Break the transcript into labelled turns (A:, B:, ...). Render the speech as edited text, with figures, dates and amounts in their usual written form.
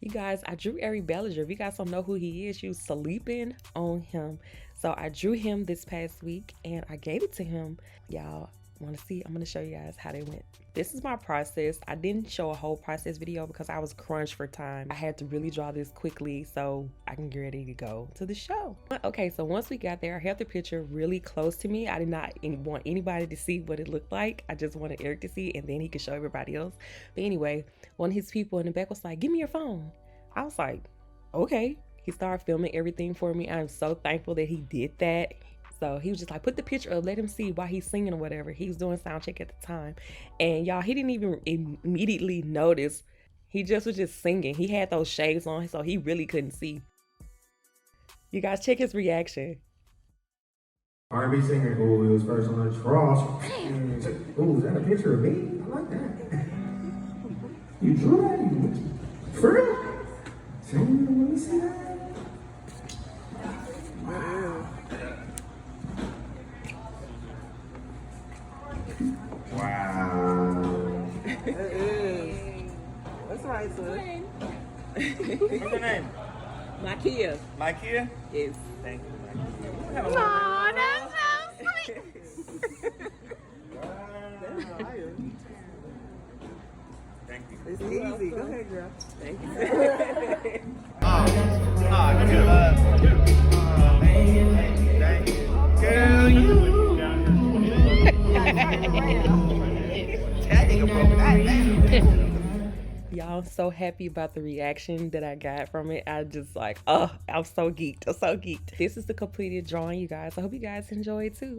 A: You guys, I drew Eric Bellinger. If you guys don't know who he is, you sleeping on him. So I drew him this past week and I gave it to him. Y'all want to see? I'm going to show you guys how they went. This is my process. I didn't show a whole process video because I was crunched for time. I had to really draw this quickly so I can get ready to go to the show. Okay, so once we got there, I held the picture really close to me. I did not want anybody to see what it looked like. I just wanted Eric to see and then he could show everybody else. But anyway, one of his people in the back was like, "Give me your phone." I was like, okay. He started filming everything for me. I'm so thankful that he did that. So he was just like, "Put the picture up, let him see while he's singing or whatever." He was doing sound check at the time. And y'all, he didn't even immediately notice. He just was just singing. He had those shades on, so he really couldn't see. You guys check his reaction.
B: R&B singer, oh, he was first on the cross. Oh, is that a picture of me? I like that. You drew that? For real? Let me see that. Wow.
C: That's right, son.
D: What's your name?
C: Makia.
D: Makia?
C: Yes.
D: Thank you.
C: Aw, that's so sweet.
D: Thank you.
C: It's easy. Go ahead, girl. Thank you.
D: Thank you. Girl, you.
A: Y'all, I'm so happy about the reaction that I got from it. I just like, oh, I'm so geeked. I'm so geeked. This is the completed drawing, you guys. I hope you guys enjoy it too.